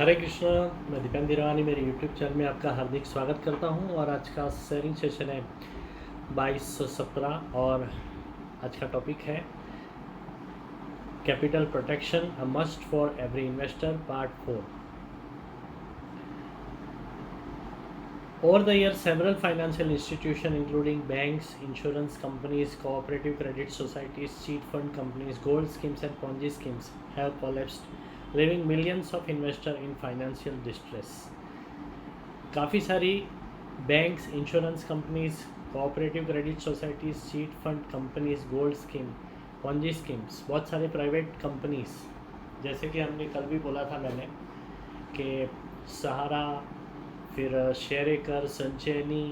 हरे कृष्णा। मैं दीपेंद्र हिरानी मेरे YouTube channel में आपका हार्दिक स्वागत करता हूं और आज का शेयरिंग सेशन है 2217 और आज का टॉपिक है capital protection a must for every investor part 4। Over the years, several financial institutions, including banks, insurance companies, cooperative credit societies, cheat fund companies, gold schemes, and Ponzi schemes, have collapsed, leaving millions of investors in financial distress. काफ़ी सारी banks, insurance companies, cooperative credit societies, chit fund companies, gold scheme, Ponzi schemes, बहुत सारे private companies, जैसे कि हमने कल भी बोला था मैंने कि सहारा, फिर शेयरेकर, संचयनी,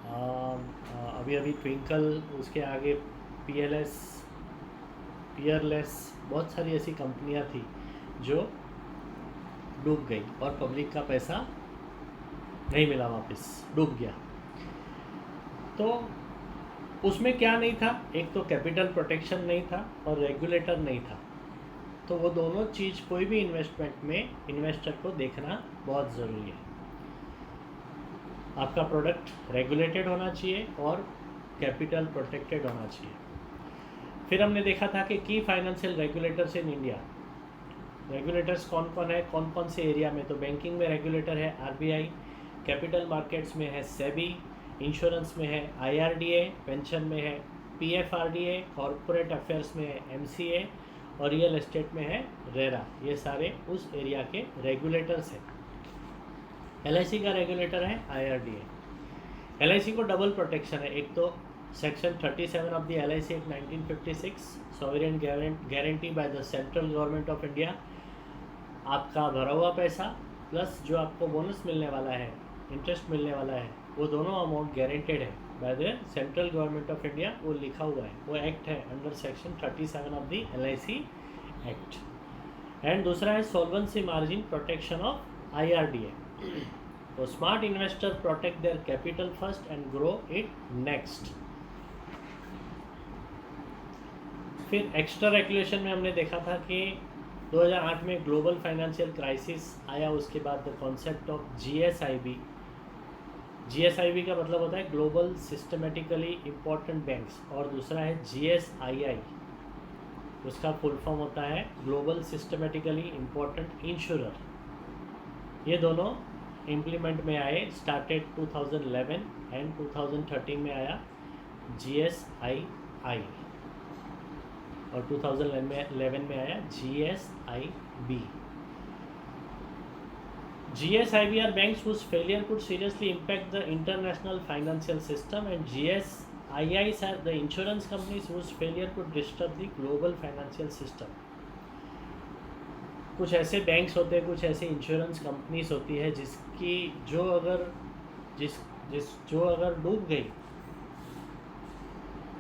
अभी ट्विंकल, उसके आगे पियरलेस, बहुत सारी ऐसी कंपनियां थी जो डूब गई और पब्लिक का पैसा नहीं मिला, वापस डूब गया। तो उसमें क्या नहीं था, एक तो कैपिटल प्रोटेक्शन नहीं था और रेगुलेटर नहीं था। तो वो दोनों चीज़ कोई भी इन्वेस्टमेंट में इन्वेस्टर को देखना बहुत ज़रूरी है। आपका प्रोडक्ट रेगुलेटेड होना चाहिए और कैपिटल प्रोटेक्टेड होना चाहिए। फिर हमने देखा था कि की financial regulators in India, regulators कौन कौन है, कौन कौन से एरिया में। तो बैंकिंग में रेगुलेटर है आरबीआई, कैपिटल मार्केट्स में है सेबी, इंश्योरेंस में है आईआरडीए, पेंशन में है पीएफआरडीए, कॉरपोरेट अफेयर्स में है एमसीए और रियल एस्टेट में है रेरा। ये सारे उस एरिया के रेगुलेटर्स हैं। एलआईसी का रेगुलेटर है आईआरडीए। एलआईसी को डबल प्रोटेक्शन है, एक तो section 37 of the LIC act 1956, sovereign guarantee bye the central government of India, आपका भरा हुआ पैसा प्लस जो आपको बोनस मिलने वाला है, इंटरेस्ट मिलने वाला है, वो दोनों अमाउंट गारंटेड है by the central government of India. वो लिखा हुआ है, वो एक्ट है under section 37 of the LIC act. And दूसरा है solvency margin protection of IRDA. तो smart investor protect their capital first and grow it next. फिर एक्स्ट्रा रेगुलेशन में हमने देखा था कि 2008 में ग्लोबल फाइनेंशियल क्राइसिस आया, उसके बाद द कॉन्सेप्ट ऑफ जीएसआईबी। जीएसआईबी का मतलब होता है ग्लोबल सिस्टमेटिकली इम्पोर्टेंट बैंक्स, और दूसरा है जीएसआईआई, उसका फुल फॉर्म होता है ग्लोबल सिस्टमेटिकली इम्पोर्टेंट इंश्योरर। ये दोनों इम्प्लीमेंट में आए, स्टार्टेड 2011 एंड 2013 में आया जीएसआईआई और 2011 में आया जीएसआईबी। GSIB are banks whose failure could seriously impact the international financial system, and GSIIs are the insurance companies whose failure could disturb the global financial system. कुछ ऐसे बैंक्स होते हैं, कुछ ऐसे इंश्योरेंस कंपनीज होती है जिसकी जो अगर डूब गई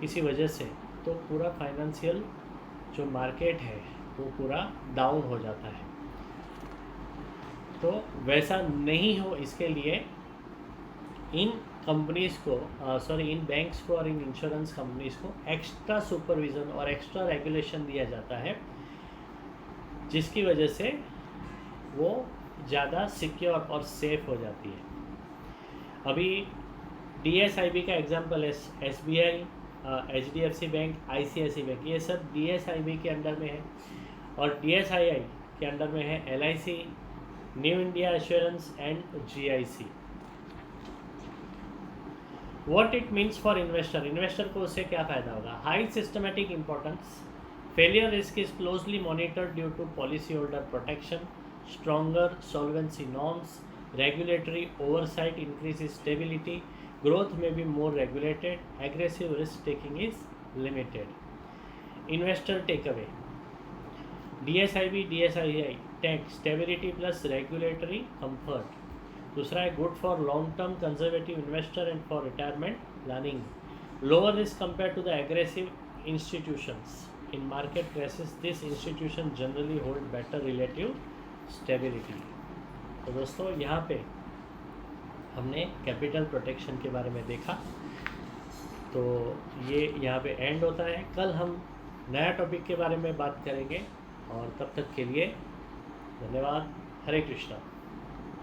किसी वजह से, तो पूरा फाइनेंशियल जो मार्केट है वो पूरा डाउन हो जाता है। तो वैसा नहीं हो, इसके लिए इन कंपनीज़ को इन बैंक्स को और इन इंश्योरेंस कंपनीज़ को एक्स्ट्रा सुपरविज़न और एक्स्ट्रा रेगुलेशन दिया जाता है, जिसकी वजह से वो ज़्यादा सिक्योर और सेफ हो जाती है। अभी डीएसआईबी का एग्जांपल है SBI, HDFC bank, ICICI bank, ये सब डीएसआईबी के अंडर में है। और डीएसआईआई के अंडर में है LIC, New India Assurance and GIC. What it means for investor, investor को उससे क्या फ़ायदा होगा। High systematic importance, failure risk is closely monitored due to policy holder protection, stronger solvency norms, regulatory oversight increase stability, growth में be more regulated, aggressive risk taking is limited. Investor take away, DSIB DSII take stability plus regulatory comfort. दूसरा है good for long term conservative investor and for retirement planning, lower risk compare to the aggressive institutions. In market crisis this institution generally hold better relative stability. तो दोस्तों, यहाँ पे हमने capital protection के बारे में देखा, तो ये यहाँ पे एंड होता है। कल हम नया टॉपिक के बारे में बात करेंगे, और तब तक के लिए धन्यवाद। हरे कृष्णा।